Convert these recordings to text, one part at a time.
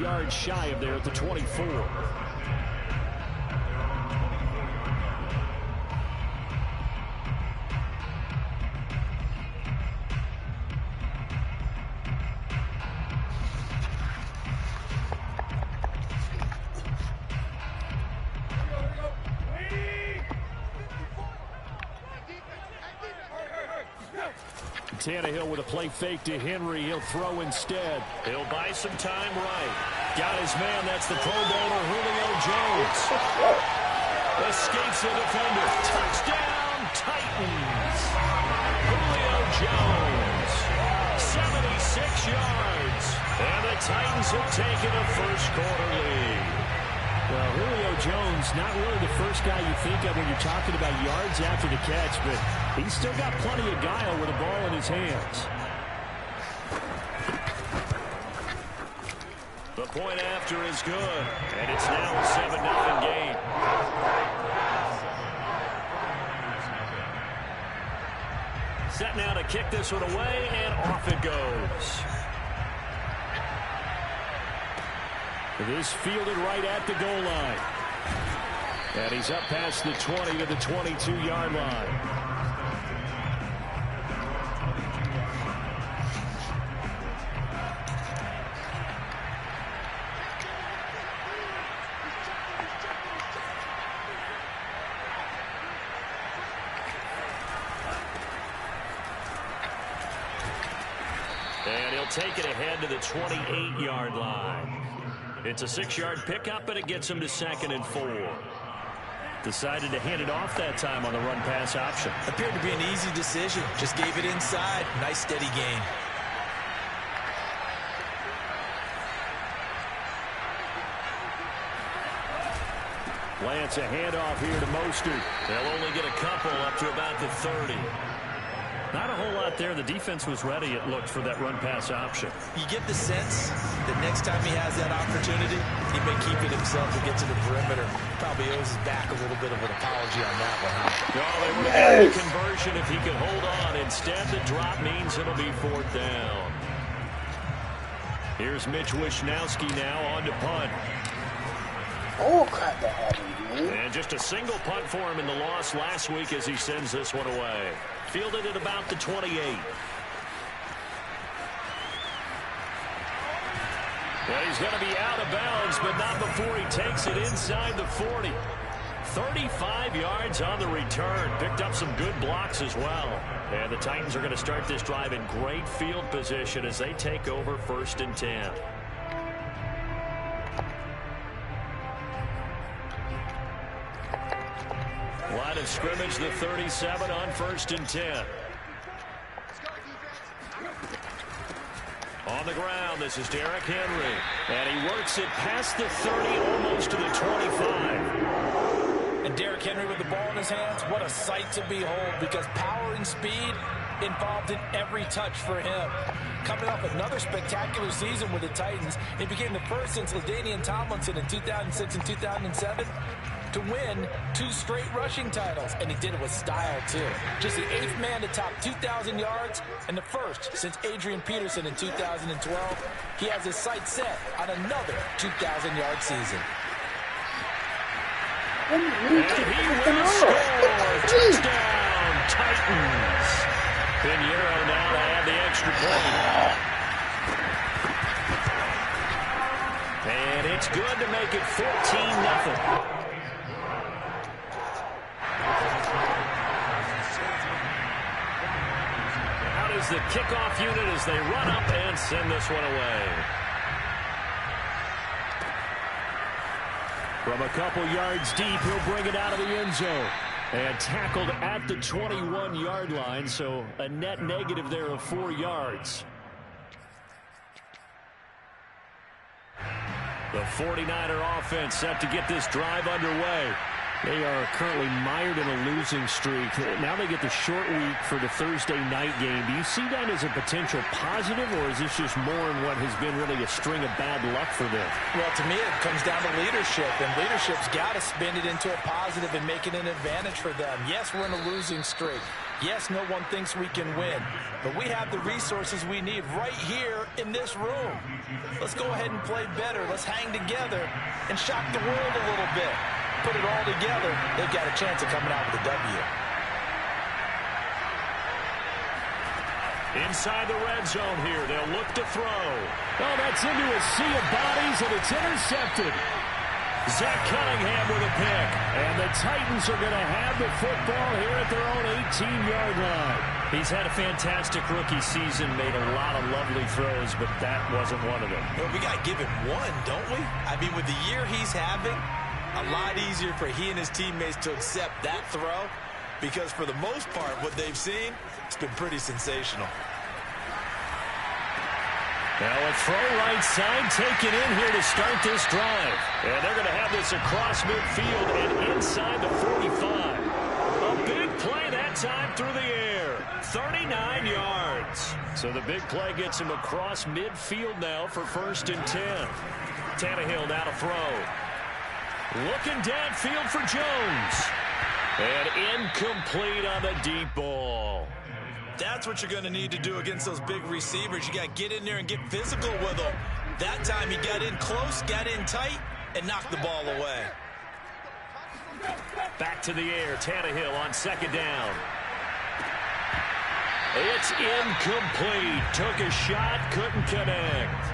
Yards shy of there at the 24. Tannehill with a play fake to Henry. He'll throw instead. He'll buy some time right. Got his man. That's the Pro Bowler, Julio Jones. Escapes the defender. Touchdown, Titans. Julio Jones. 76 yards. And the Titans have taken a first-quarter lead. Well, Julio Jones, not really the first guy you think of when you're talking about yards after the catch, but he's still got plenty of guile with the ball in his hands. The point after is good, and it's now a 7-0 game. Set now to kick this one away, and off it goes. This fielded right at the goal line. And he's up past the 20 to the 22-yard line. And he'll take it ahead to the 28-yard line. It's a 6-yard pickup, and it gets him to 2nd and 4. Decided to hand it off that time on the run-pass option. Appeared to be an easy decision. Just gave it inside. Nice, steady gain. Lance, a handoff here to Mostert. They'll only get a couple up to about the 30. Not a whole lot there. The defense was ready, it looked, for that run-pass option. You get the sense that next time he has that opportunity, he may keep it himself and get to the perimeter. Probably owes his back a little bit of an apology on that one. No, they would have got the conversion if he could hold on. Instead, the drop means it'll be 4th down. Here's Mitch Wishnowski now on to punt. Oh, crap, that happened. And just a single punt for him in the loss last week as he sends this one away. Fielded at about the 28. Well, he's going to be out of bounds, but not before he takes it inside the 40. 35 yards on the return. Picked up some good blocks as well. And the Titans are going to start this drive in great field position as they take over 1st and 10. Line of scrimmage, the 37 on 1st and 10. On the ground, this is Derrick Henry. And he works it past the 30, almost to the 25. And Derrick Henry with the ball in his hands, what a sight to behold, because power and speed involved in every touch for him. Coming off another spectacular season with the Titans, he became the first since LaDainian Tomlinson in 2006 and 2007 to win 2 straight rushing titles, and he did it with style too. Just the 8th man to top 2,000 yards and the first since Adrian Peterson in 2012. He has his sights set on another 2,000-yard season. And he will score. Touchdown, Titans. Pinheiro now to have the extra point. And it's good to make it 14-0. The kickoff unit as they run up and send this one away. From a couple yards deep, he'll bring it out of the end zone. And tackled at the 21-yard line, so a net negative there of 4 yards. The 49er offense set to get this drive underway. They are currently mired in a losing streak. Now they get the short week for the Thursday night game. Do you see that as a potential positive, or is this just more in what has been really a string of bad luck for them? Well, to me, it comes down to leadership, and leadership's got to spin it into a positive and make it an advantage for them. Yes, we're in a losing streak. Yes, no one thinks we can win, but we have the resources we need right here in this room. Let's go ahead and play better. Let's hang together and shock the world a little bit. Put it all together, they've got a chance of coming out with a W. Inside the red zone here, they'll look to throw. Oh, that's into a sea of bodies, and it's intercepted. Zach Cunningham with a pick. And the Titans are going to have the football here at their own 18-yard line. He's had a fantastic rookie season, made a lot of lovely throws, but that wasn't one of them. Well, we got to give him one, don't we? I mean, with the year he's having, a lot easier for he and his teammates to accept that throw, because for the most part, what they've seen, it's been pretty sensational. Now a throw right side taken in here to start this drive. And they're going to have this across midfield and inside the 45. A big play that time through the air. 39 yards. So the big play gets him across midfield now for 1st and 10. Tannehill now to throw. Looking downfield for Jones. And incomplete on the deep ball. That's what you're going to need to do against those big receivers. You got to get in there and get physical with them. That time he got in close, got in tight, and knocked the ball away. Back to the air. Tannehill on 2nd down. It's incomplete. Took a shot, couldn't connect.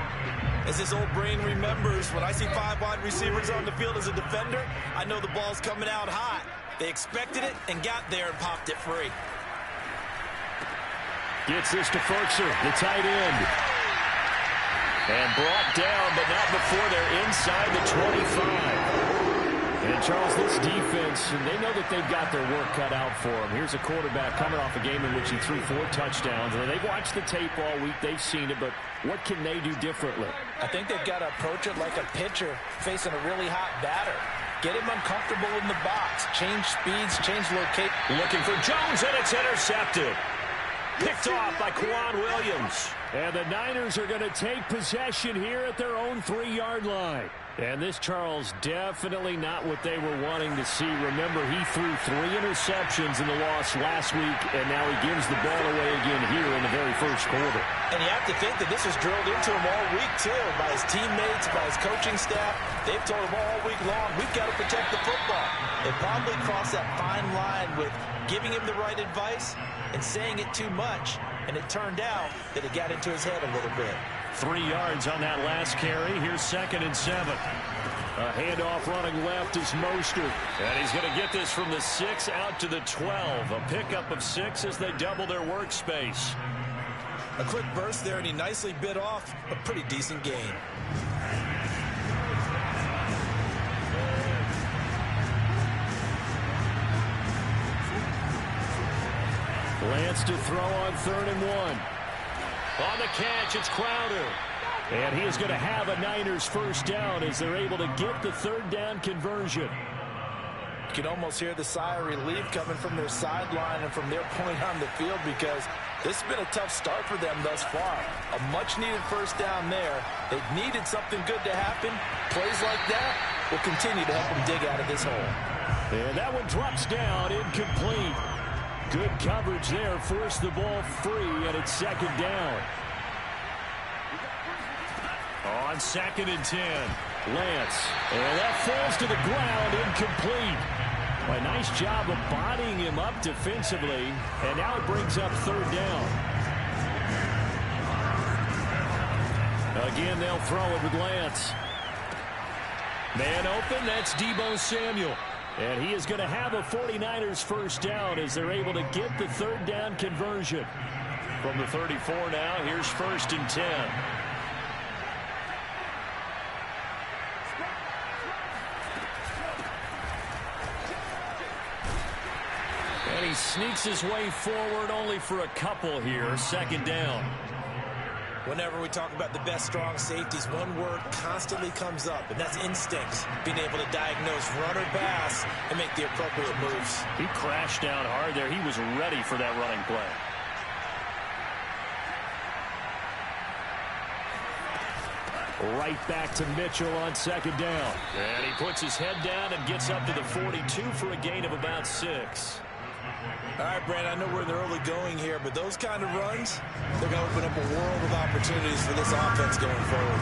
As his old brain remembers, when I see 5 wide receivers on the field as a defender, I know the ball's coming out hot. They expected it and got there and popped it free. Gets this to Firkser, the tight end. And brought down, but not before they're inside the 25. And, Charles, this defense, they know that they've got their work cut out for them. Here's a quarterback coming off a game in which he threw 4 touchdowns. And they've watched the tape all week. They've seen it, but what can they do differently? I think they've got to approach it like a pitcher facing a really hot batter. Get him uncomfortable in the box. Change speeds, change location. Looking for Jones, and it's intercepted. Picked off by Kwan Williams. And the Niners are going to take possession here at their own 3-yard line. And this, Charles, definitely not what they were wanting to see. Remember, he threw 3 interceptions in the loss last week, and now he gives the ball away again here in the very first quarter. And you have to think that this was drilled into him all week, too, by his teammates, by his coaching staff. They've told him all week long, we've got to protect the football. They probably crossed that fine line with giving him the right advice and saying it too much, and it turned out that it got into his head a little bit. 3 yards on that last carry. Here's 2nd and 7. A handoff running left is Mostert. And he's going to get this from the 6 out to the 12. A pickup of 6 as they double their workspace. A quick burst there, and he nicely bit off a pretty decent gain. Lance to throw on 3rd and 1. On the catch, it's Crowder. And he is going to have a Niners first down as they're able to get the 3rd down conversion. You can almost hear the sigh of relief coming from their sideline and from their point on the field, because this has been a tough start for them thus far. A much-needed first down there. They've needed something good to happen. Plays like that will continue to help them dig out of this hole. And that one drops down, incomplete. Good coverage there, forced the ball free, and it's 2nd down. On 2nd and 10, Lance. And that falls to the ground, incomplete. A nice job of bodying him up defensively, and now it brings up 3rd down. Again, they'll throw it with Lance. Man open, that's Deebo Samuel. And he is going to have a 49ers first down as they're able to get the 3rd down conversion. From the 34 now, here's 1st and 10. And he sneaks his way forward only for a couple here. 2nd down. Whenever we talk about the best strong safeties, one word constantly comes up, and that's instincts. Being able to diagnose run or pass and make the appropriate moves. He crashed down hard there. He was ready for that running play. Right back to Mitchell on second down. And he puts his head down and gets up to the 42 for a gain of about 6. All right, Brandon, I know we're in the early going here, but those kind of runs, they're going to open up a world of opportunities for this offense going forward.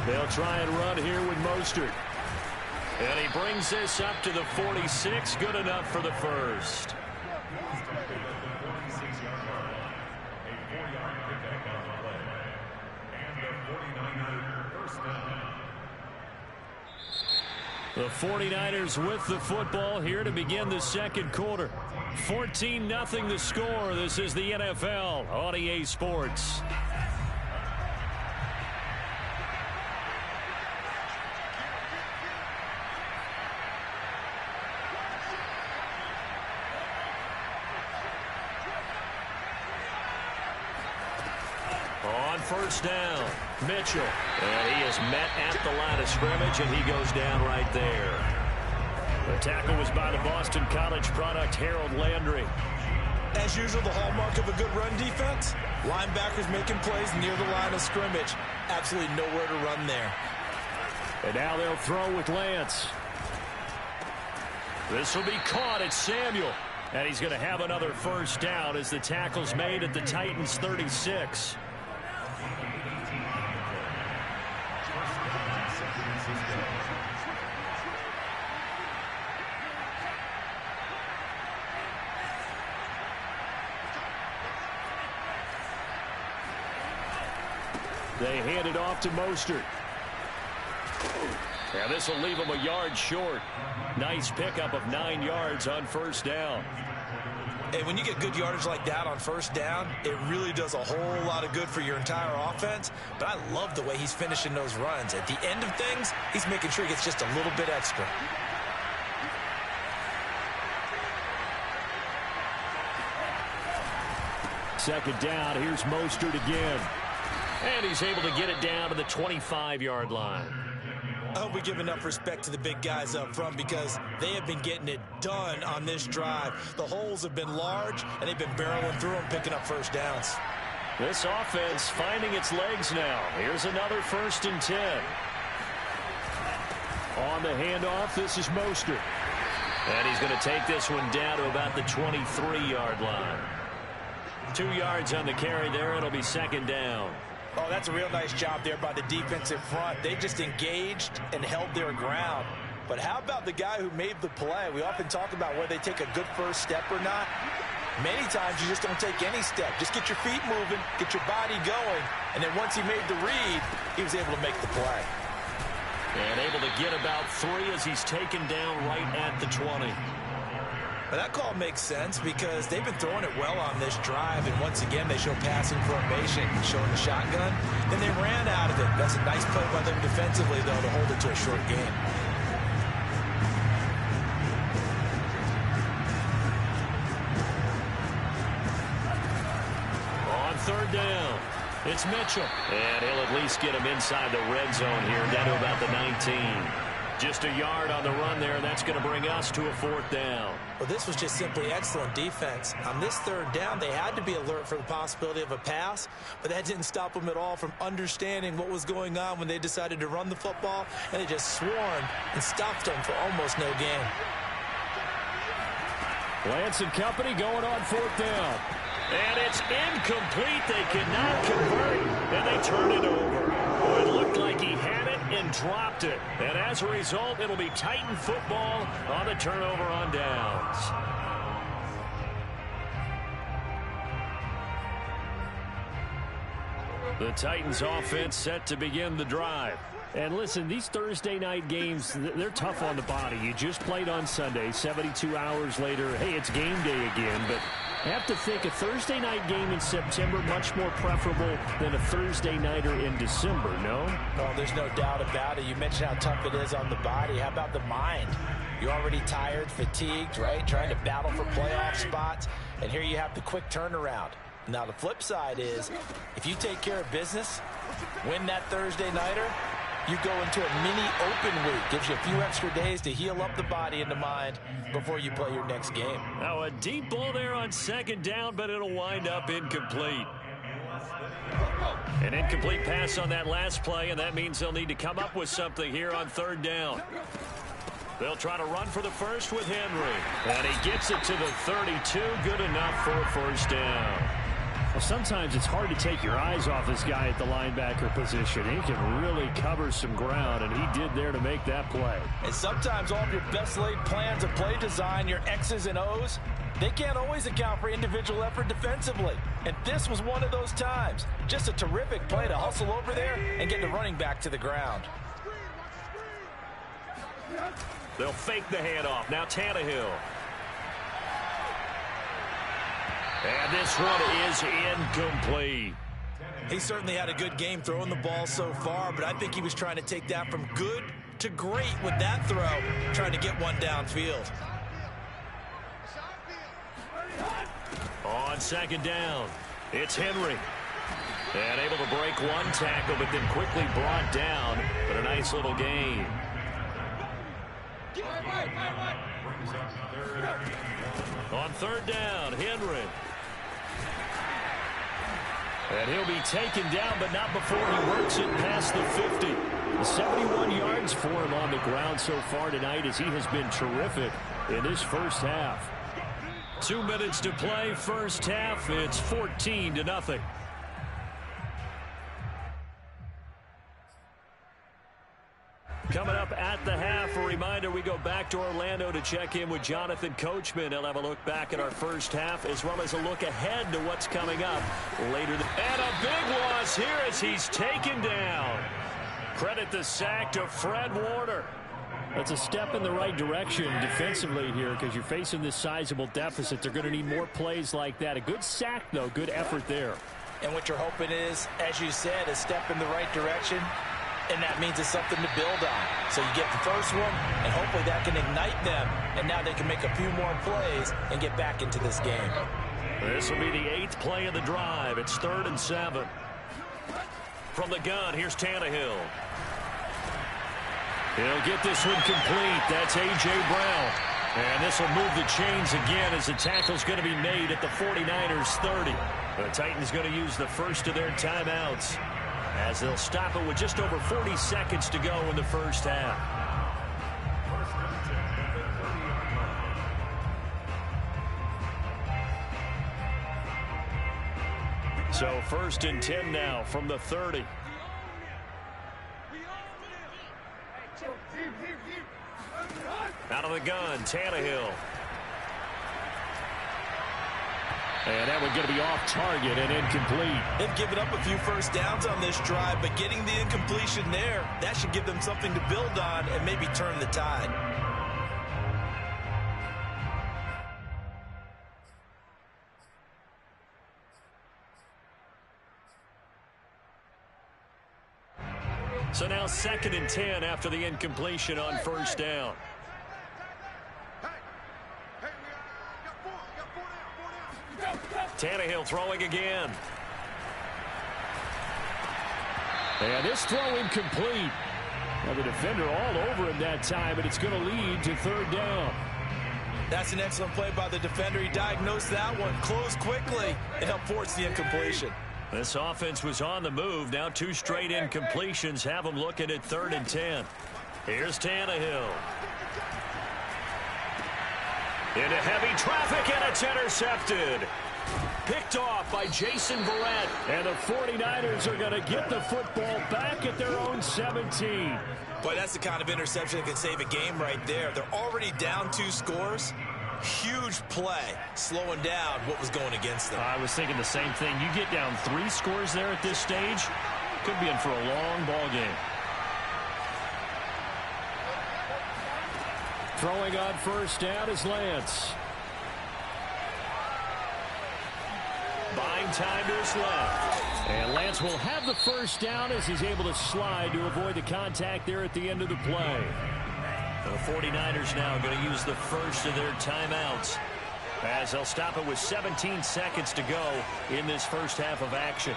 They'll try and run here with Mostert. And he brings this up to the 46. Good enough for the first. The 49ers with the football here to begin the second quarter. 14-0 the score. This is the NFL on EA Sports. On first down, Mitchell. And he is met at the line of scrimmage, and he goes down right there. The tackle was by the Boston College product, Harold Landry. As usual, the hallmark of a good run defense, linebackers making plays near the line of scrimmage. Absolutely nowhere to run there. And now they'll throw with Lance. This will be caught at Samuel. And he's going to have another first down as the tackle's made at the Titans' 36. They hand it off to Mostert. And this will leave him a yard short. Nice pickup of 9 yards on first down. Hey, when you get good yardage like that on first down, it really does a whole lot of good for your entire offense. But I love the way he's finishing those runs. At the end of things, he's making sure he gets just a little bit extra. Second down, here's Mostert again. And he's able to get it down to the 25-yard line. I hope we give enough respect to the big guys up front because they have been getting it done on this drive. The holes have been large, and they've been barreling through them, picking up first downs. This offense finding its legs now. Here's another 1st and 10. On the handoff, this is Mostert. And he's going to take this one down to about the 23-yard line. 2 yards on the carry there. It'll be second down. Oh, that's a real nice job there by the defensive front. They just engaged and held their ground. But how about the guy who made the play? We often talk about whether they take a good first step or not. Many times you just don't take any step. Just get your feet moving, get your body going, and then once he made the read, he was able to make the play. And able to get about 3 as he's taken down right at the 20. But that call makes sense because they've been throwing it well on this drive, and once again they show passing formation, showing the shotgun. Then they ran out of it. That's a nice play by them defensively, though, to hold it to a short game. On third down, it's Mitchell. And he'll at least get him inside the red zone here, down to about the 19. Just a yard on the run there, and that's going to bring us to a 4th down. Well, this was just simply excellent defense. On this 3rd down, they had to be alert for the possibility of a pass, but that didn't stop them at all from understanding what was going on when they decided to run the football, and they just swarmed and stopped them for almost no gain. Lance and company going on 4th down. And it's incomplete. They cannot convert, and they turn it over. Oh, it looked like he had it and dropped it. And as a result, it'll be Titan football on the turnover on downs. The Titans offense set to begin the drive. And listen, these Thursday night games, they're tough on the body. You just played on Sunday, 72 hours later. Hey, it's game day again, but I have to think a Thursday night game in September much more preferable than a Thursday nighter in December, no? Oh, there's no doubt about it. You mentioned how tough it is on the body. How about the mind? You're already tired, fatigued, right? Trying to battle for playoff spots. And here you have the quick turnaround. Now, the flip side is, if you take care of business, win that Thursday nighter, you go into a mini open week. Gives you a few extra days to heal up the body and the mind before you play your next game. Now, a deep ball there on second down, but it'll wind up incomplete. An incomplete pass on that last play, and that means they'll need to come up with something here on third down. They'll try to run for the first with Henry. And he gets it to the 32. Good enough for a first down. Well, sometimes it's hard to take your eyes off this guy at the linebacker position. He can really cover some ground, and he did there to make that play. And sometimes all of your best laid plans of play design, your X's and O's, they can't always account for individual effort defensively. And this was one of those times. Just a terrific play to hustle over there and get the running back to the ground. They'll fake the handoff. Now Tannehill. And this one is incomplete. He certainly had a good game throwing the ball so far, but I think he was trying to take that from good to great with that throw, trying to get one downfield. On second down, it's Henry. And able to break one tackle, but then quickly brought down. But a nice little gain. On third down, Henry. And he'll be taken down, but not before he works it past the 50. 71 yards for him on the ground so far tonight as he has been terrific in this first half. 2 minutes to play, first half. It's 14-0. Coming up at the half, a reminder, we go back to Orlando to check in with Jonathan Coachman. He'll have a look back at our first half as well as a look ahead to what's coming up later. And a big loss here as he's taken down. Credit the sack to Fred Warner. That's a step in the right direction defensively here because you're facing this sizable deficit. They're going to need more plays like that. A good sack, though. Good effort there. And what you're hoping is, as you said, a step in the right direction. And that means it's something to build on. So you get the first one, and hopefully that can ignite them. And now they can make a few more plays and get back into this game. This will be the 8th play of the drive. It's 3rd and 7. From the gun, here's Tannehill. He'll get this one complete. That's A.J. Brown. And this will move the chains again as the tackle's going to be made at the 49ers 30. The Titans going to use the first of their timeouts, as they'll stop it with just over 40 seconds to go in the first half. So 1st and 10 now from the 30. Out of the gun, Tannehill. And that one's going to be off target and incomplete. They've given up a few first downs on this drive, but getting the incompletion there, that should give them something to build on and maybe turn the tide. So now 2nd and 10 after the incompletion on first down. Tannehill throwing again. And this throw incomplete. Now the defender all over him that time, but it's going to lead to 3rd down. That's an excellent play by the defender. He diagnosed that one, closed quickly, and helped force the incompletion. This offense was on the move. Now 2 straight incompletions have them looking at 3rd and 10. Here's Tannehill. Into heavy traffic, and it's intercepted. Picked off by Jason Verrett. And the 49ers are going to get the football back at their own 17. Boy, that's the kind of interception that can save a game right there. They're already down 2 scores. Huge play, slowing down what was going against them. I was thinking the same thing. You get down 3 scores there at this stage, could be in for a long ball game. Throwing on first down is Lance. Buying time to his left. And Lance will have the first down as he's able to slide to avoid the contact there at the end of the play. The 49ers now going to use the first of their timeouts as they'll stop it with 17 seconds to go in this first half of action.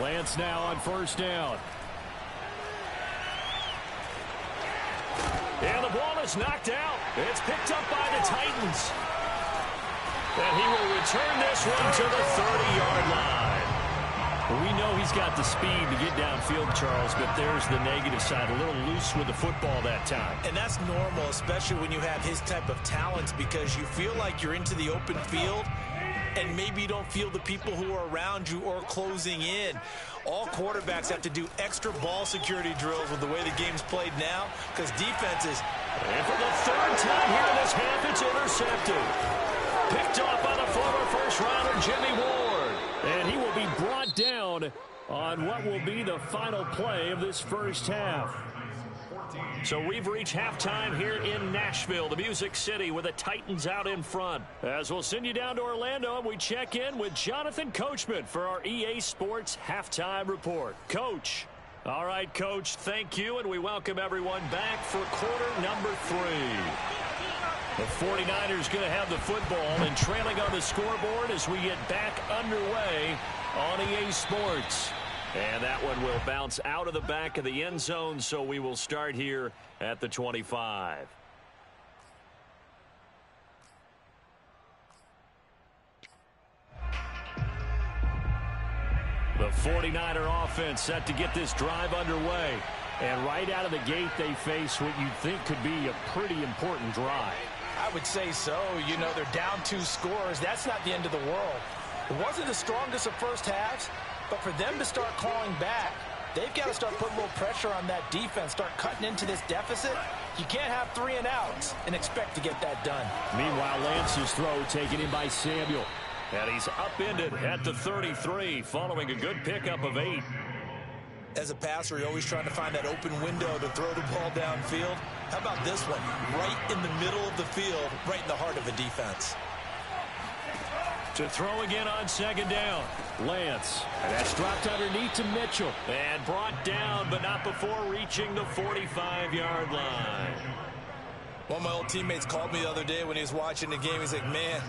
Lance now on first down. And the ball is knocked out. It's picked up by the Titans. And he will return this one to the 30-yard line. We know he's got the speed to get downfield, Charles, but there's the negative side. A little loose with the football that time. And that's normal, especially when you have his type of talents, because you feel like you're into the open field and maybe you don't feel the people who are around you or closing in. All quarterbacks have to do extra ball security drills with the way the game's played now, because defenses... And for the third time here in this half, it's intercepted. Picked off by the former first-rounder Jimmy Ward. And he will be brought down on what will be the final play of this first half. So we've reached halftime here in Nashville, the Music City, with the Titans out in front. As we'll send you down to Orlando, and we check in with Jonathan Coachman for our EA Sports Halftime Report. Coach. All right, Coach, thank you, and we welcome everyone back for quarter number 3. The 49ers going to have the football and trailing on the scoreboard as we get back underway on EA Sports. And that one will bounce out of the back of the end zone, so we will start here at the 25. The 49er offense set to get this drive underway. And right out of the gate, they face what you'd think could be a pretty important drive. I would say so. You know, they're down 2 scores. That's not the end of the world. It wasn't the strongest of first halves, but for them to start clawing back, they've got to start putting a little pressure on that defense, start cutting into this deficit. You can't have 3 and outs and expect to get that done. Meanwhile, Lance's throw taken in by Samuel. And he's upended at the 33 following a good pickup of 8. As a passer, you're always trying to find that open window to throw the ball downfield. How about this one? Right in the middle of the field, right in the heart of a defense. To throw again on second down. Lance. And that's dropped underneath to Mitchell. And brought down, but not before reaching the 45-yard line. One of my old teammates called me the other day when he was watching the game. He's like, man,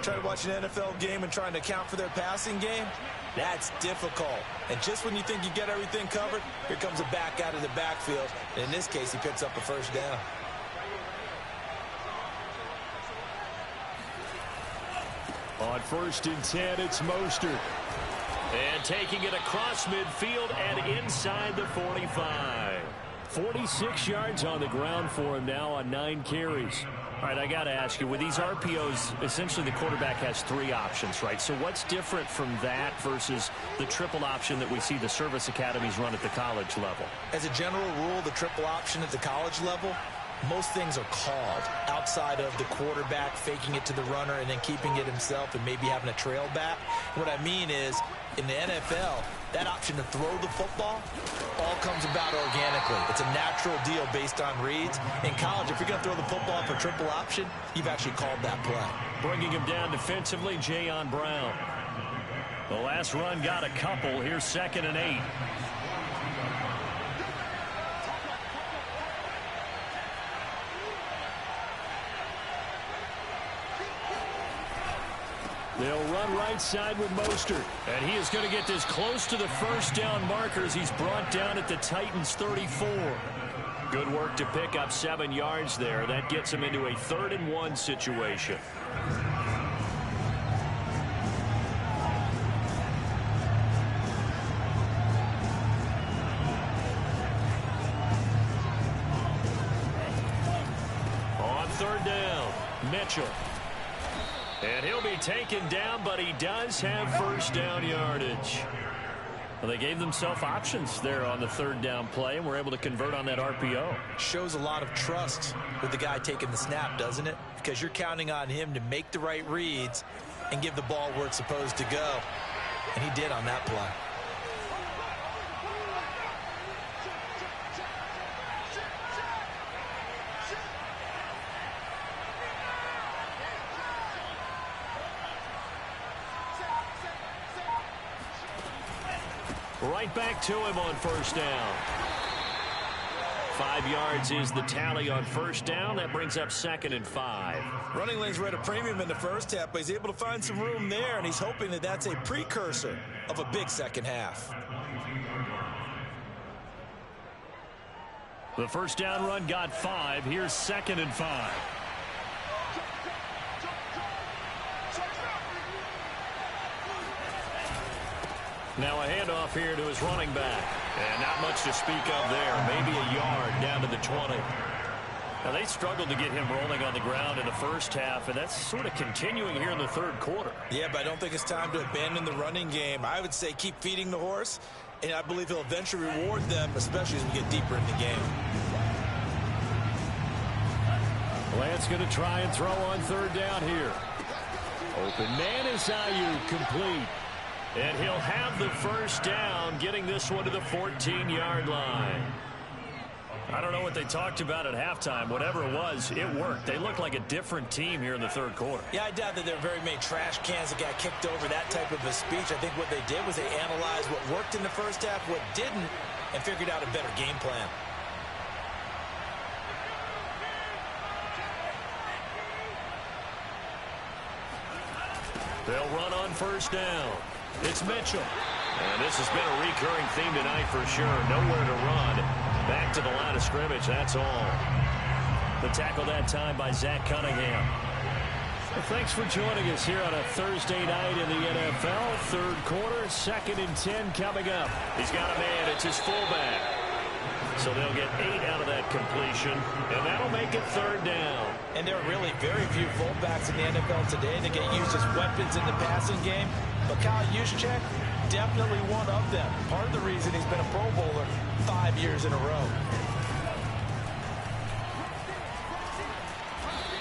trying to watch an NFL game and trying to account for their passing game, that's difficult. And just when you think you get everything covered, here comes a back out of the backfield. And in this case, he picks up a first down. On 1st and 10, it's Mostert. And taking it across midfield and inside the 45. 46 yards on the ground for him now on 9 carries. All right, I got to ask you, with these RPOs, essentially the quarterback has 3 options, right? So what's different from that versus the triple option that we see the service academies run at the college level? As a general rule, the triple option at the college level, most things are called outside of the quarterback faking it to the runner and then keeping it himself and maybe having a trail back. What I mean is, in the NFL, that option to throw the football all comes about organically. It's a natural deal based on reads. In college, if you're going to throw the football for triple option, you've actually called that play. Bringing him down defensively, Jayon Brown. The last run got a couple. Here's 2nd and 8. They'll run right side with Mostert. And he is going to get this close to the first down markers. He's brought down at the Titans 34. Good work to pick up 7 yards there. That gets him into a 3rd and 1 situation. On 3rd down, Mitchell. And he'll be taken down, but he does have first down yardage. Well, they gave themselves options there on the 3rd down play, and were able to convert on that RPO. Shows a lot of trust with the guy taking the snap, doesn't it? Because you're counting on him to make the right reads and give the ball where it's supposed to go. And he did on that play. Right back to him on first down. 5 yards is the tally on first down. That brings up 2nd and 5. Running lanes were at a premium in the first half, but he's able to find some room there, and he's hoping that that's a precursor of a big second half. The first down run got 5. Here's 2nd and 5. Now a handoff here to his running back. And not much to speak of there. Maybe a yard down to the 20. Now they struggled to get him rolling on the ground in the first half, and that's sort of continuing here in the third quarter. Yeah, but I don't think it's time to abandon the running game. I would say keep feeding the horse, and I believe he'll eventually reward them, especially as we get deeper in the game. Lance going to try and throw on third down here. Open man is Ayuk, complete. And he'll have the first down, getting this one to the 14-yard line. I don't know what they talked about at halftime. Whatever it was, it worked. They look like a different team here in the third quarter. Yeah, I doubt that there are very many trash cans that got kicked over, that type of a speech. I think what they did was they analyzed what worked in the first half, what didn't, and figured out a better game plan. They'll run on first down. It's Mitchell. And this has been a recurring theme tonight for sure. Nowhere to run. Back to the line of scrimmage, that's all. The tackle that time by Zach Cunningham. Well, thanks for joining us here on a Thursday night in the NFL. Third quarter, 2nd and 10 coming up. He's got a man, it's his fullback. So they'll get 8 out of that completion, and that'll make it third down. And there are really very few fullbacks in the NFL today that get used as weapons in the passing game. But Kyle Juszczyk, definitely one of them. Part of the reason he's been a Pro Bowler 5 years in a row.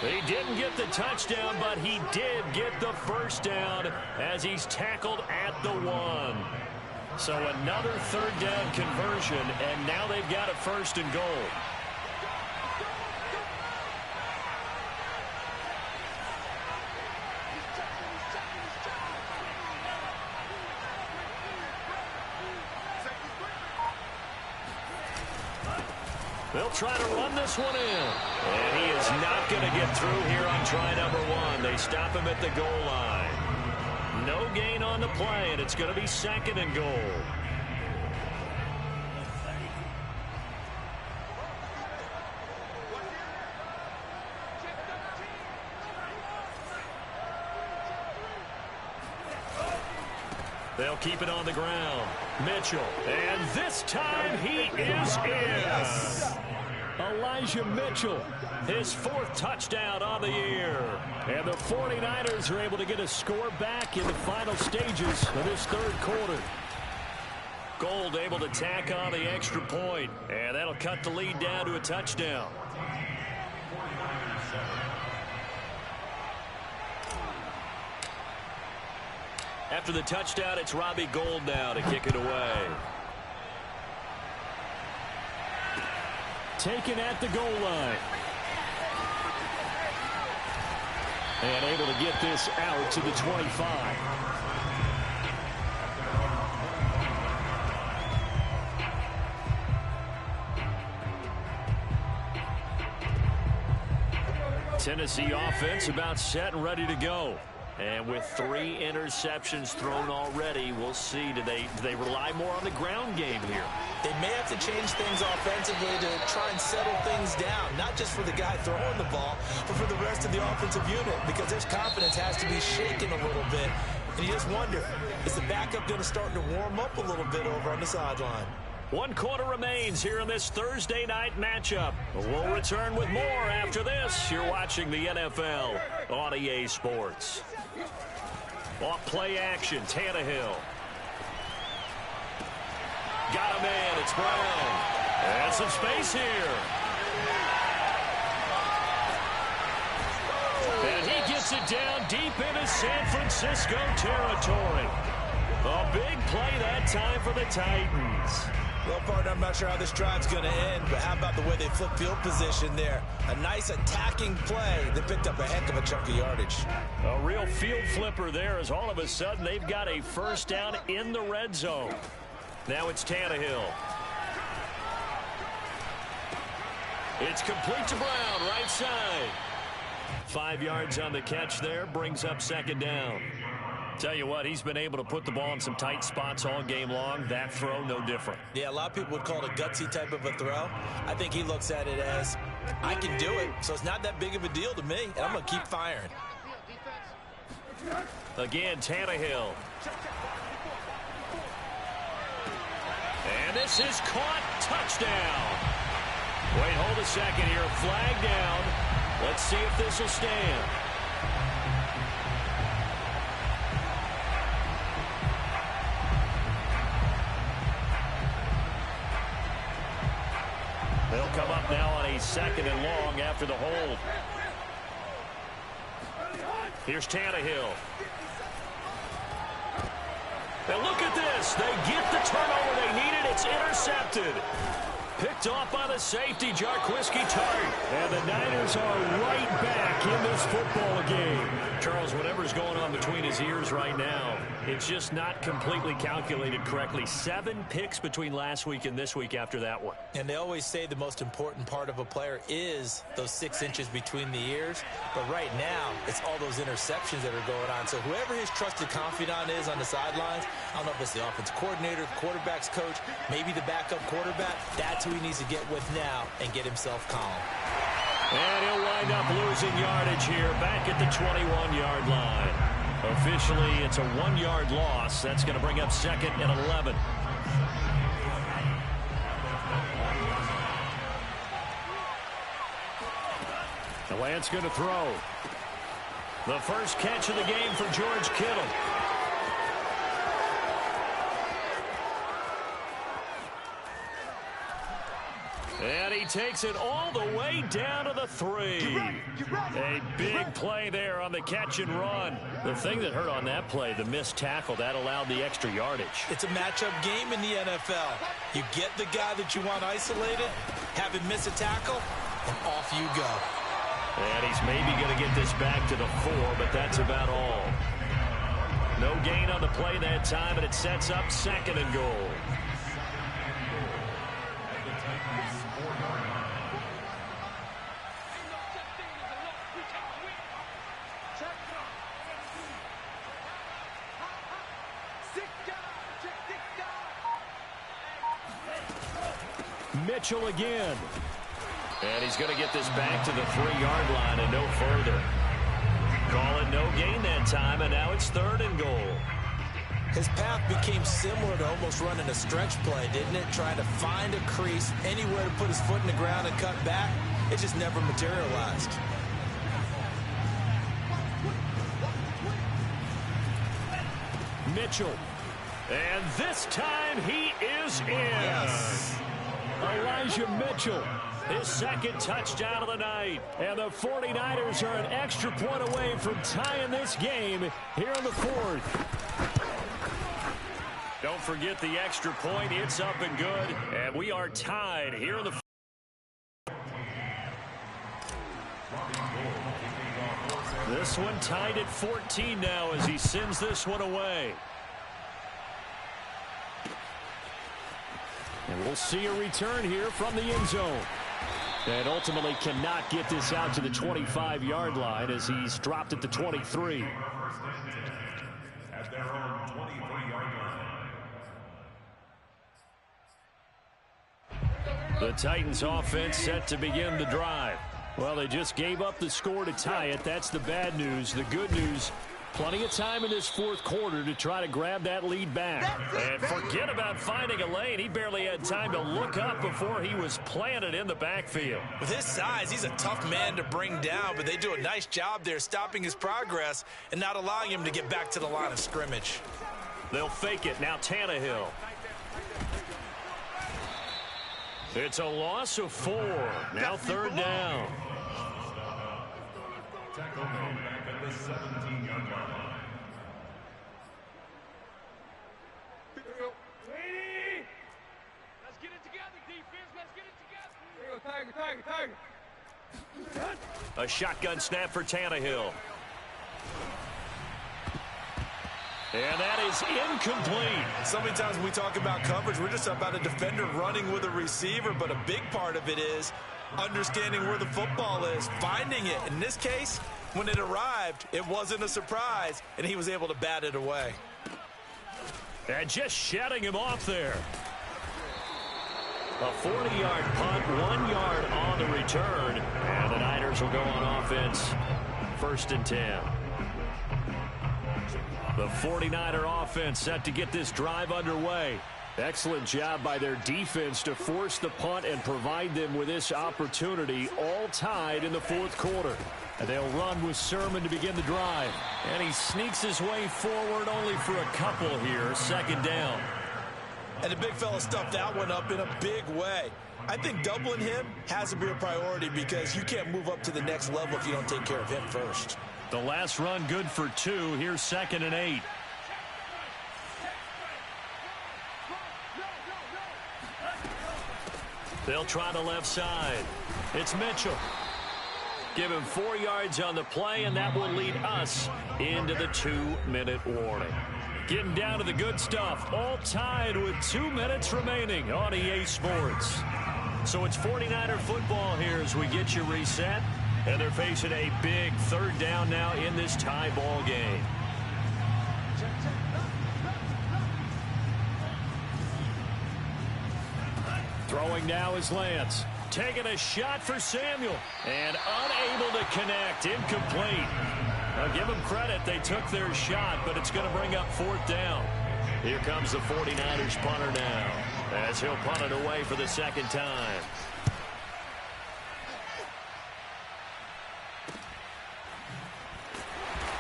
He didn't get the touchdown, but he did get the first down as he's tackled at the 1. So another third down conversion, and now they've got a 1st and goal. They'll try to run this one in. And he is not going to get through here on try number 1. They stop him at the goal line. No gain on the play, and it's going to be 2nd and goal. They'll keep it on the ground. Mitchell, and this time he is in. Elijah Mitchell, his 4th touchdown on the year. And the 49ers are able to get a score back in the final stages of this third quarter. Gold able to tack on the extra point, and that'll cut the lead down to a touchdown. After the touchdown, it's Robbie Gould now to kick it away. Taken at the goal line. And able to get this out to the 25. Tennessee offense about set and ready to go. And with 3 interceptions thrown already, we'll see. Do they rely more on the ground game here? They may have to change things offensively to try and settle things down, not just for the guy throwing the ball, but for the rest of the offensive unit, because their confidence has to be shaken a little bit. And you just wonder, is the backup going to start to warm up a little bit over on the sideline? 1 quarter remains here in this Thursday night matchup. We'll return with more after this. You're watching the NFL on EA Sports. Off play action, Tannehill. Got a man, it's Brown. And some space here. And he gets it down deep into San Francisco territory. A big play that time for the Titans. Well, partner, I'm not sure how this drive's going to end, but how about the way they flip field position there? A nice attacking play that picked up a heck of a chunk of yardage. A real field flipper there as all of a sudden they've got a first down in the red zone. Now it's Tannehill. It's complete to Brown, right side. 5 yards on the catch there, brings up second down. Tell you what, he's been able to put the ball in some tight spots all game long. That throw, no different. Yeah, a lot of people would call it a gutsy type of a throw. I think he looks at it as, I can do it, so it's not that big of a deal to me, and I'm going to keep firing. Again, Tannehill. And this is caught. Touchdown. Wait, hold a second here. Flag down. Let's see if this will stand. They'll come up now on a 2nd and long after the hold. Here's Tannehill. And look at this. They get the turnover they needed. It's intercepted. Picked off by the safety, Jarquiski Tartt. And the Niners are right back in this football game. Charles, whatever's going on between his ears right now, it's just not completely calculated correctly. 7 picks between last week and this week after that one. And they always say the most important part of a player is those 6 inches between the ears. But right now, it's all those interceptions that are going on. So whoever his trusted confidant is on the sidelines, I don't know if it's the offensive coordinator, the quarterback's coach, maybe the backup quarterback, that's who he needs to get with now and get himself calm. And he'll wind up losing yardage here back at the 21-yard line. Officially, it's a 1-yard loss. That's going to bring up 2nd and 11. The Lance going to throw. The first catch of the game for George Kittle. And he takes it all the way down to the 3. A big play there on the catch and run. The thing that hurt on that play, the missed tackle, that allowed the extra yardage. It's a matchup game in the NFL. You get the guy that you want isolated, have him miss a tackle, and off you go. And he's maybe going to get this back to the 4, but that's about all. No gain on the play that time, and it sets up 2nd and goal. Mitchell again. And he's going to get this back to the 3-yard line and no further. Call it no gain that time, and now it's 3rd and goal. His path became similar to almost running a stretch play, didn't it? Trying to find a crease, anywhere to put his foot in the ground and cut back. It just never materialized. Mitchell. And this time he is in. Yes. Elijah Mitchell, his 2nd touchdown of the night. And the 49ers are an extra point away from tying this game here in the 4th. Don't forget the extra point. It's up and good. And we are tied here in the 4th. This one tied at 14 now as he sends this one away. And we'll see a return here from the end zone. And ultimately cannot get this out to the 25-yard line as he's dropped at the 23. At their own 23-yard line. The Titans offense set to begin the drive. Well, they just gave up the score to tie it. That's the bad news. The good news, plenty of time in this 4th quarter to try to grab that lead back. And forget about finding a lane. He barely had time to look up before he was planted in the backfield. With his size, he's a tough man to bring down, but they do a nice job there stopping his progress and not allowing him to get back to the line of scrimmage. They'll fake it. Now Tannehill. It's a loss of 4. Now 3rd down. Tackle made back at the 17-yard line. Let's get it together, defense. Let's get it together. Tiger. A shotgun snap for Tannehill. And that is incomplete. So many times when we talk about coverage, we're just about a defender running with a receiver, but a big part of it is understanding where the football is, finding it. In this case, when it arrived, it wasn't a surprise, and he was able to bat it away. And just shutting him off there. A 40-yard punt, 1 yard on the return. And the Niners will go on offense. 1st and 10. The 49er offense set to get this drive underway. Excellent job by their defense to force the punt and provide them with this opportunity, all tied in the 4th quarter. And they'll run with Sermon to begin the drive. And he sneaks his way forward only for a couple here. 2nd down. And the big fella stuffed that one up in a big way. I think doubling him has to be a priority because you can't move up to the next level if you don't take care of him first. The last run good for 2. Here's 2nd and 8. They'll try the left side. It's Mitchell. Give him 4 yards on the play, and that will lead us into the 2-minute warning. Getting down to the good stuff, all tied with 2 minutes remaining on EA Sports. So it's 49er football here as we get you reset. And they're facing a big 3rd down now in this tie ball game. Throwing now is Lance. Taking a shot for Samuel. And unable to connect. Incomplete. Now give them credit. They took their shot, but it's going to bring up 4th down. Here comes the 49ers punter now, as he'll punt it away for the 2nd time.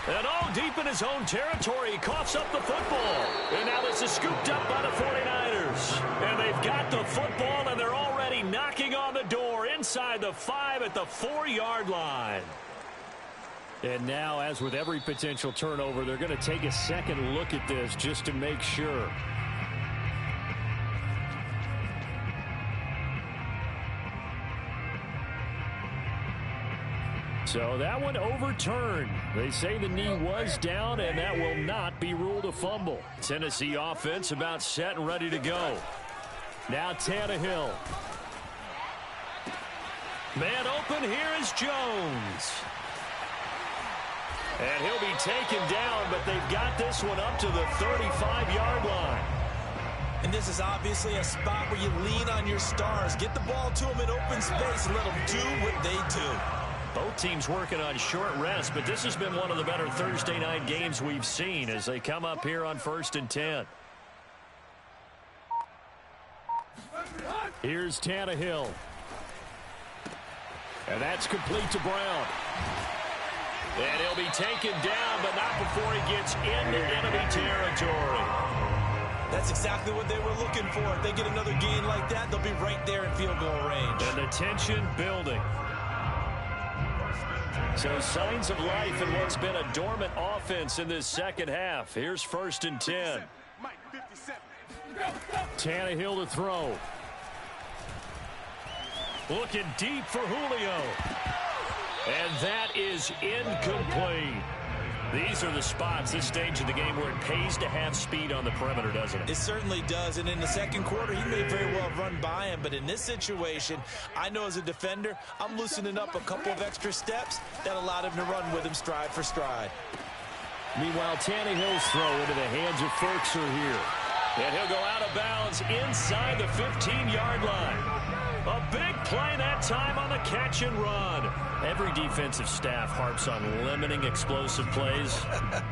And deep in his own territory, he coughs up the football. And now this is scooped up by the 49ers. And they've got the football, and they're already knocking on the door inside the 5 at the 4-yard line. And now, as with every potential turnover, they're going to take a second look at this just to make sure. So that one overturned. They say the knee was down, and that will not be ruled a fumble. Tennessee offense about set and ready to go. Now Tannehill. Man open, here is Jones. And he'll be taken down, but they've got this one up to the 35-yard line. And this is obviously a spot where you lean on your stars. Get the ball to them in open space and let them do what they do. Both teams working on short rest, but this has been one of the better Thursday night games we've seen as they come up here on 1st and 10. Here's Tannehill. And that's complete to Brown. And he'll be taken down, but not before he gets into enemy territory. That's exactly what they were looking for. If they get another gain like that, they'll be right there in field goal range. And the tension building. So signs of life in what's been a dormant offense in this second half. Here's 1st and 10. Tannehill to throw. Looking deep for Julio. And that is incomplete. These are the spots, this stage of the game, where it pays to have speed on the perimeter, doesn't it? It certainly does. And in the second quarter, he may very well run by him. But in this situation, I know as a defender, I'm loosening up a couple of extra steps that allowed him to run with him stride for stride. Meanwhile, Tannehill's throw into the hands of Firkser here. And he'll go out of bounds inside the 15-yard line. A big play that time on the catch and run. Every defensive staff harps on limiting explosive plays.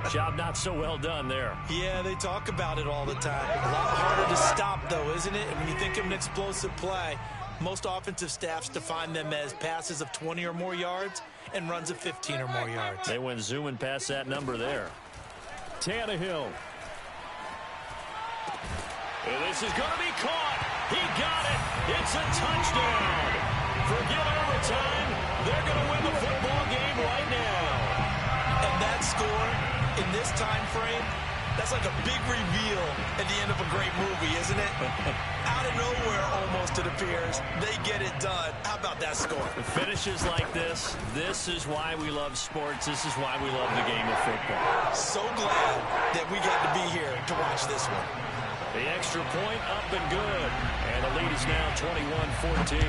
Job not so well done there. Yeah, they talk about it all the time. A lot harder to stop, though, isn't it? And when you think of an explosive play, most offensive staffs define them as passes of 20 or more yards and runs of 15 or more yards. They went zooming past that number there. Tannehill. And this is going to be caught. He got it. It's a touchdown. Forget overtime. They're going to win the football game right now. And that score in this time frame, That's like a big reveal at the end of a great movie, isn't it? Out of nowhere, almost, it appears. They get it done. How about that score? Finishes like this is why we love sports. This is why we love the game of football. So glad that we got to be here to watch this one. The extra point up and good. And the lead is now 21-14.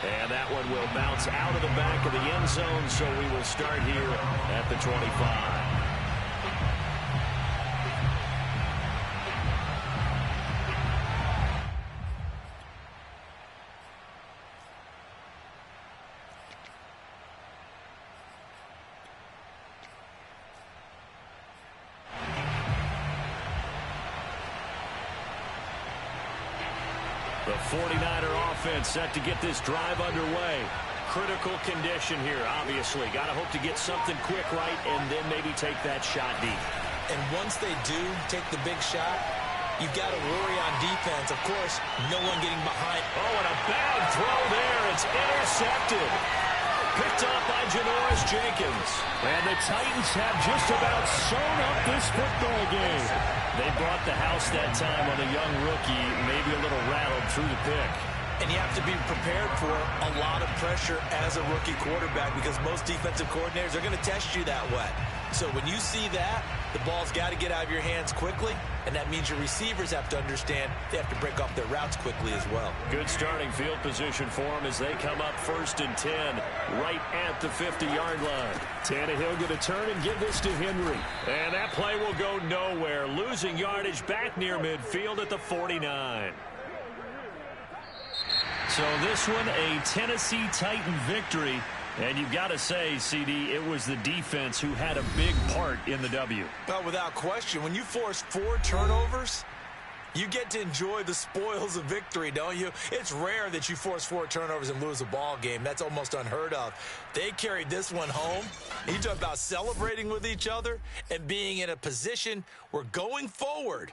And that one will bounce out of the back of the end zone, so we will start here at the 25. The 49er offense set to get this drive underway. Critical condition here, obviously. Got to hope to get something quick right and then maybe take that shot deep. And once they do take the big shot, you've got to worry on defense. Of course, no one getting behind. Oh, and a bad throw there. It's intercepted. Picked off by Janoris Jenkins. And the Titans have just about sewn up this football game. They brought the house that time on a young rookie, maybe a little rattled through the pick. And you have to be prepared for a lot of pressure as a rookie quarterback because most defensive coordinators are going to test you that way. So when you see that, the ball's got to get out of your hands quickly, and that means your receivers have to understand they have to break off their routes quickly as well. Good starting field position for them as they come up 1st and 10 right at the 50-yard line. Tannehill going to turn and give this to Henry. And that play will go nowhere, losing yardage back near midfield at the 49. So this one, a Tennessee Titan victory. And you've got to say, CD, it was the defense who had a big part in the W. Well, without question, when you force 4 turnovers, you get to enjoy the spoils of victory, don't you? It's rare that you force 4 turnovers and lose a ball game. That's almost unheard of. They carried this one home. You talk about celebrating with each other and being in a position where going forward,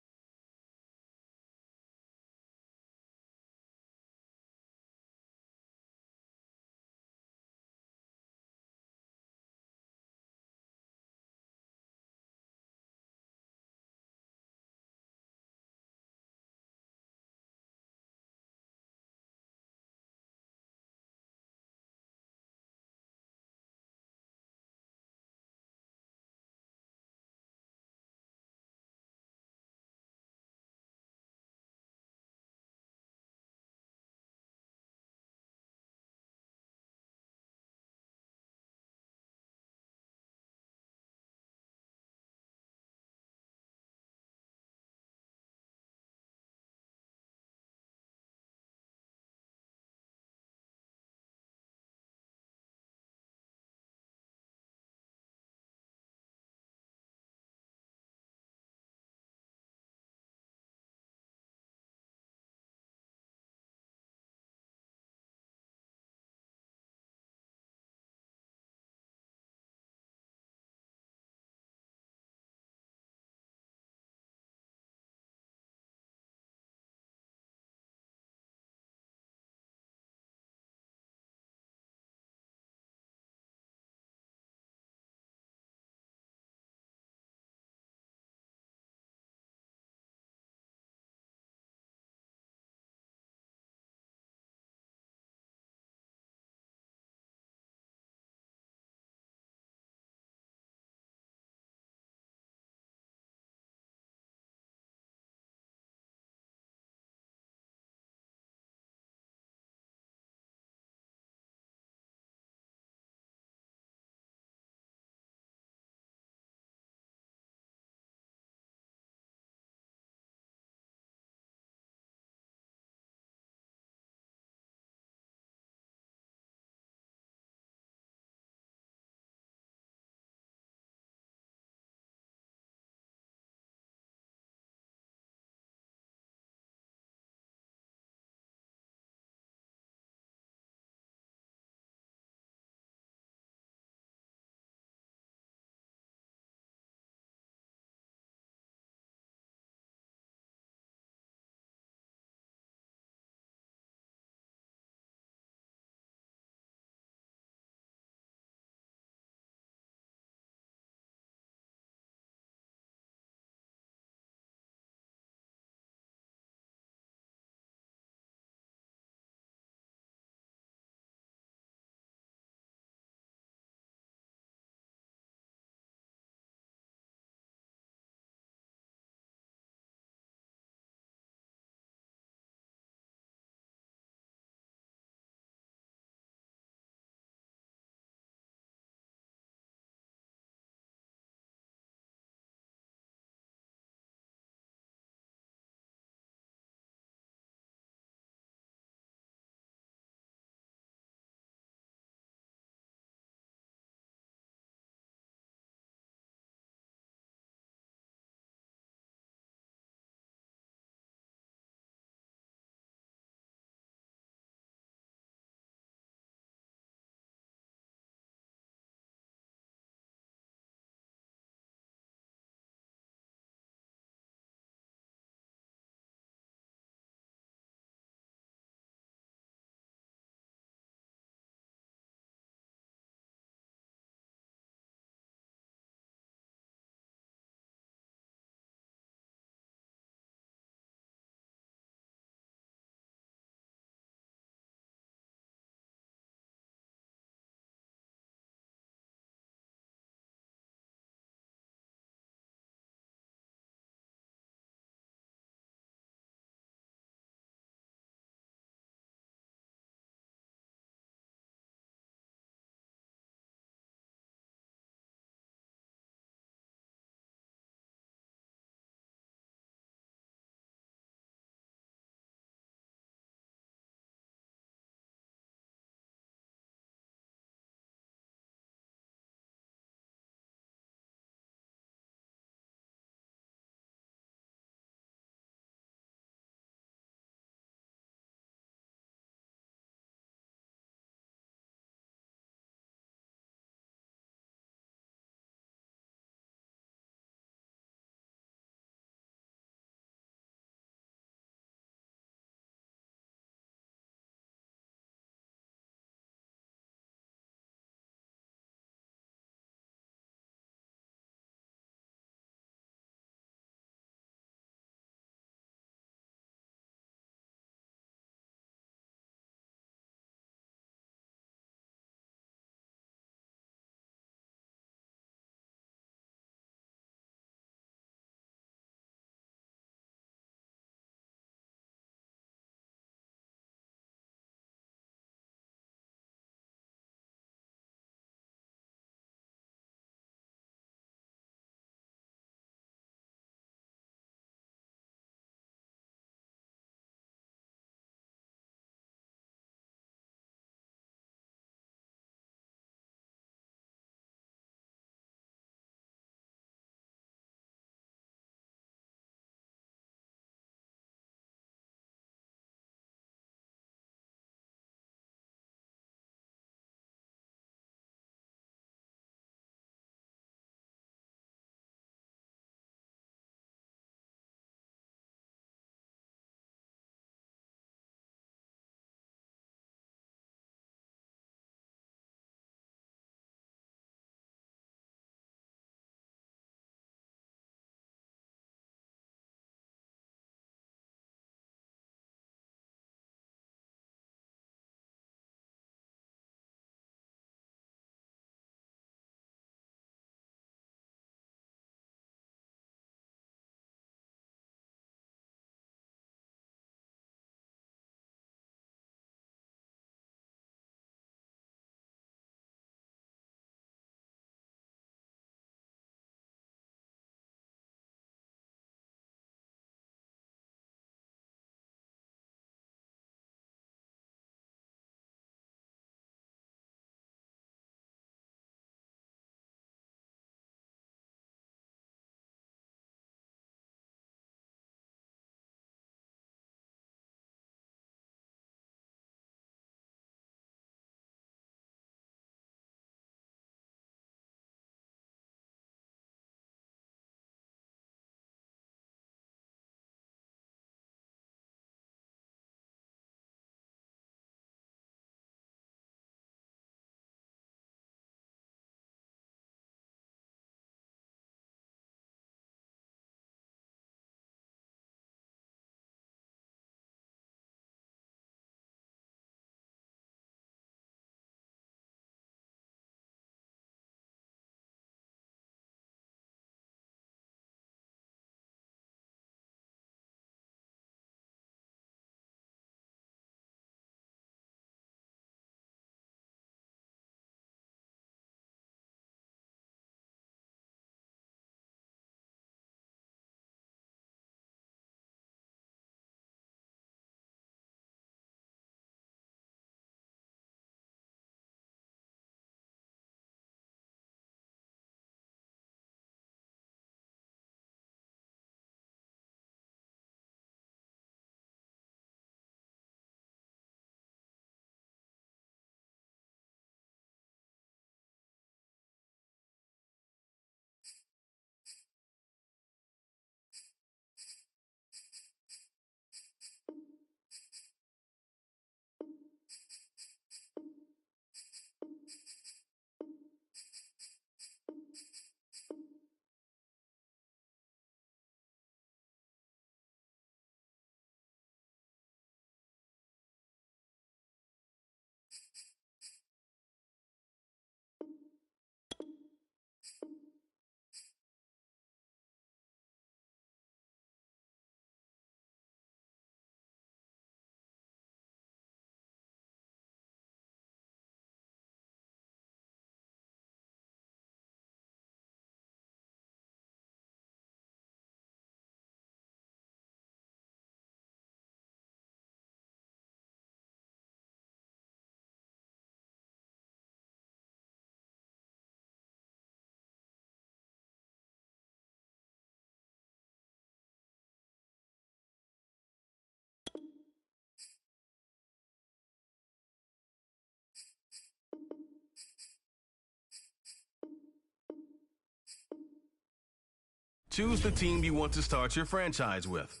Choose the team you want to start your franchise with.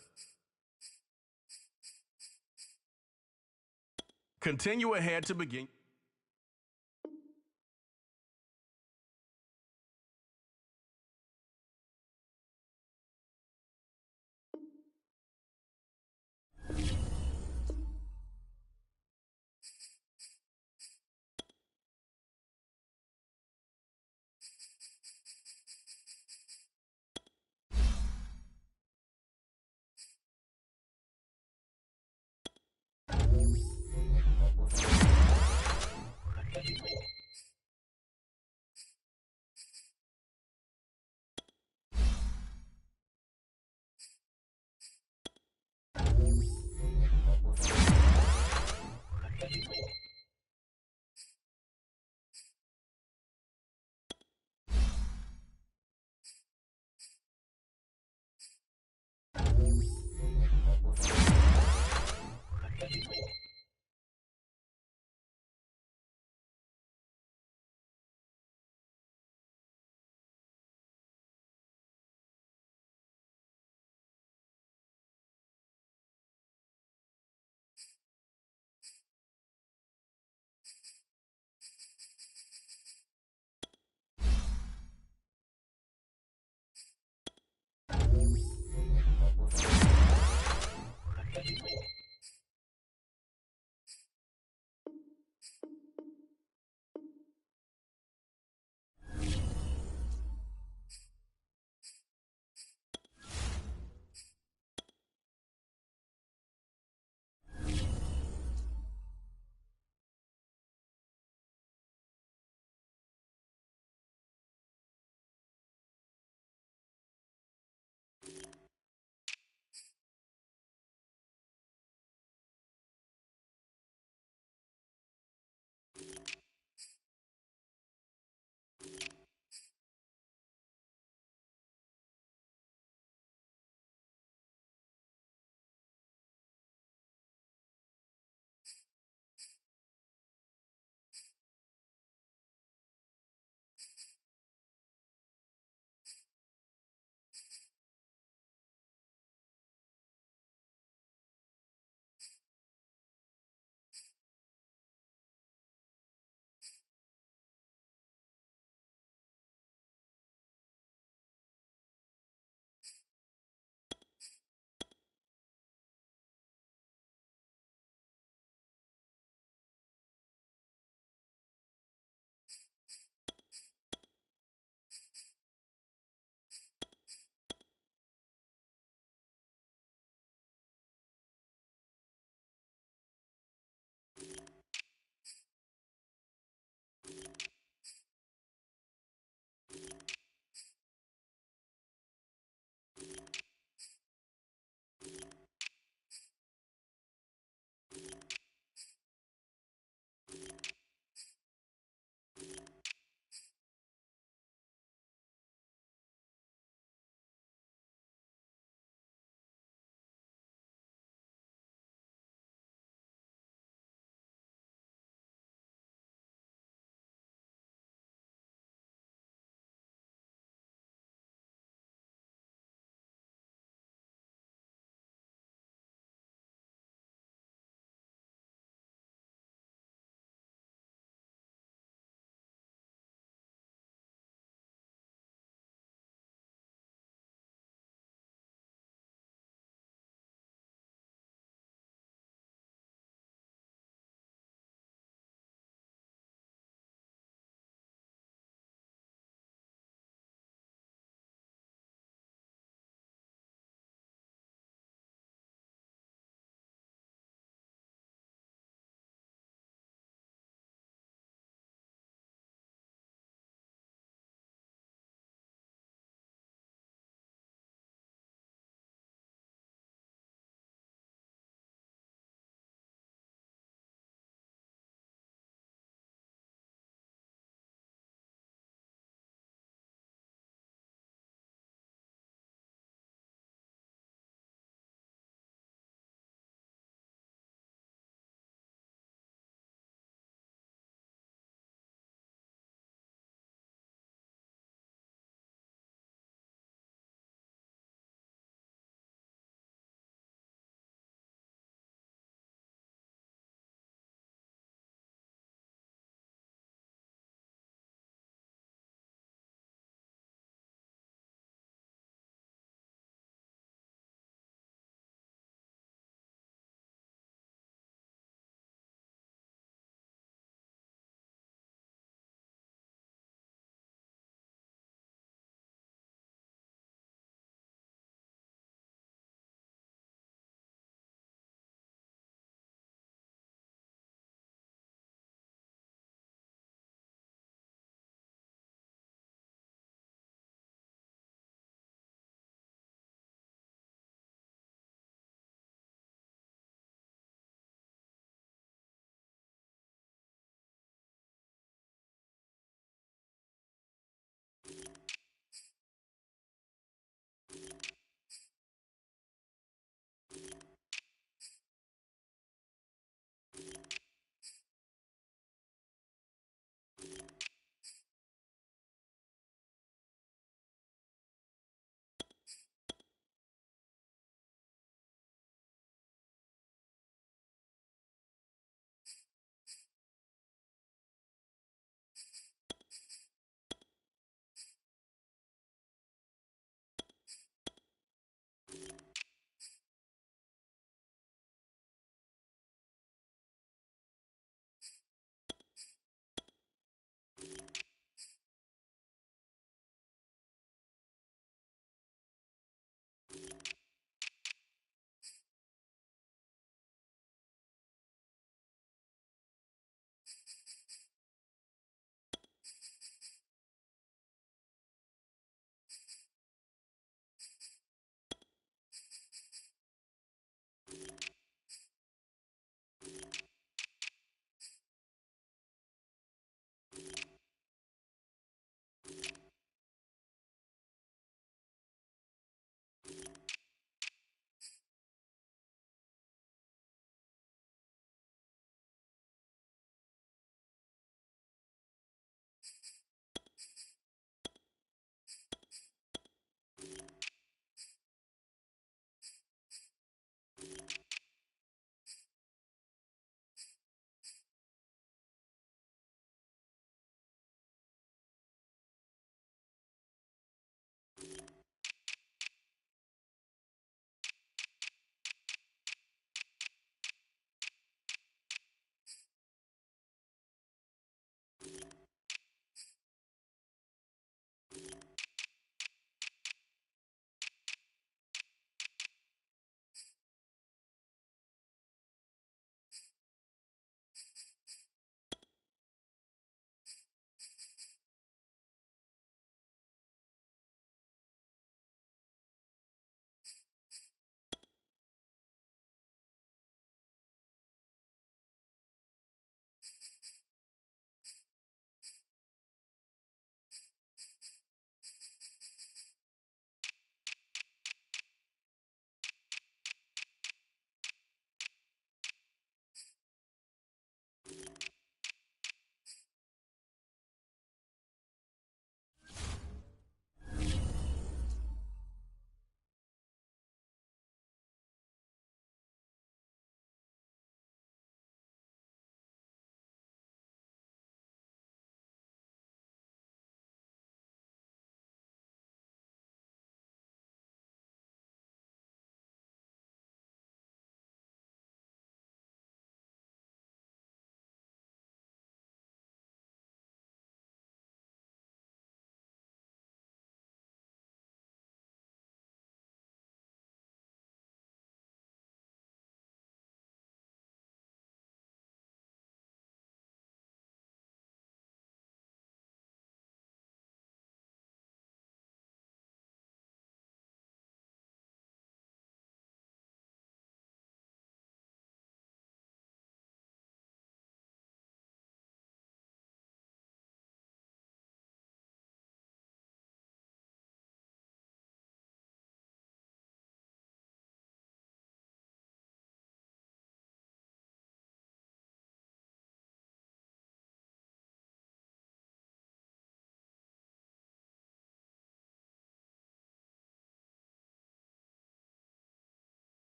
Continue ahead to begin.